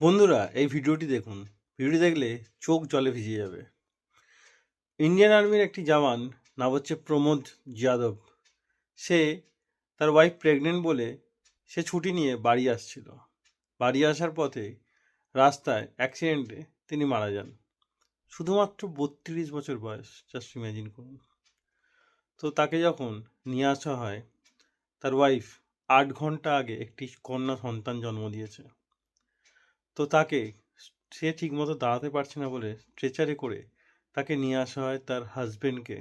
বন্ধুরা, এই ভিডিওটি দেখুন। ভিডিওটি দেখলে চোখ জলে ভিজে যাবে। ইন্ডিয়ান আর্মির একটি জওয়ান, নাম হচ্ছে প্রমোদ যাদব। সে তার ওয়াইফ প্রেগনেন্ট বলে সে ছুটি নিয়ে বাড়ি আসছিল। বাড়ি আসার পথে রাস্তায় অ্যাক্সিডেন্টে তিনি মারা যান। শুধুমাত্র 32 বছর বয়স, জাস্ট ইমাজিন করুন। তো তাকে যখন নিয়ে আসা হয়, তার ওয়াইফ 8 ঘন্টা আগে একটি কন্যা সন্তান জন্ম দিয়েছে। তো তাকে সে ঠিকমতো দাঁড়াতে পারছে না বলে স্ট্রেচারে করে তাকে নিয়ে আসা হয় তার হাজবেন্ডকে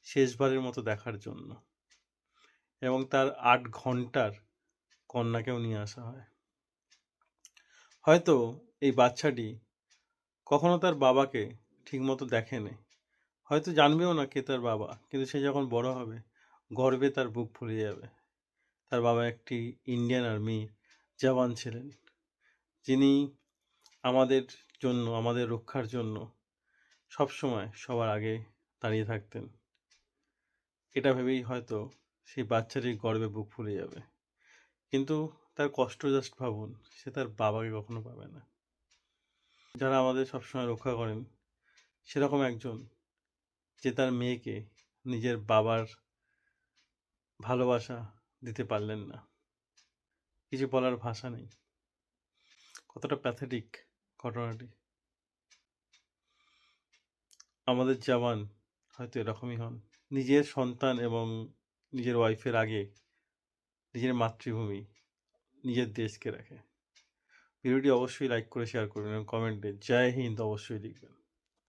শেষবারের মতো দেখার জন্য, এবং তার 8 ঘন্টার কন্যাকেও নিয়ে আসা হয়। হয়তো এই বাচ্চাটি কখনো তার বাবাকে ঠিকমতো দেখেনি, হয়তো জানবেও না কে তার বাবা, কিন্তু সে যখন বড় হবে গর্বে তার বুক ফুলে যাবে। তার বাবা একটি ইন্ডিয়ান আর্মি জওয়ান ছিলেন, যিনি আমাদের জন্য, আমাদের রক্ষার জন্য সবসময় সবার আগে দাঁড়িয়ে থাকতেন। এটা ভেবেই হয়তো সেই বাচ্চাটির গর্বে বুক ফুলে যাবে, কিন্তু তার কষ্ট জাস্ট ভাবুন, সে তার বাবাকে কখনো পাবে না। যারা আমাদের সবসময় রক্ষা করেন, সেরকম একজন যে তার মেয়েকে নিজের বাবার ভালোবাসা দিতে পারলেন না, কিছু বলার ভাষা নেই। কতটা প্যাথেটিক ঘটনাটি। আমাদের জওয়ান হয়তো এরকমই হন, নিজের সন্তান এবং নিজের ওয়াইফের আগে নিজের মাতৃভূমি, নিজের দেশকে রাখে। ভিডিওটি অবশ্যই লাইক করে শেয়ার করবেন এবং কমেন্টে জয় হিন্দ অবশ্যই লিখবেন।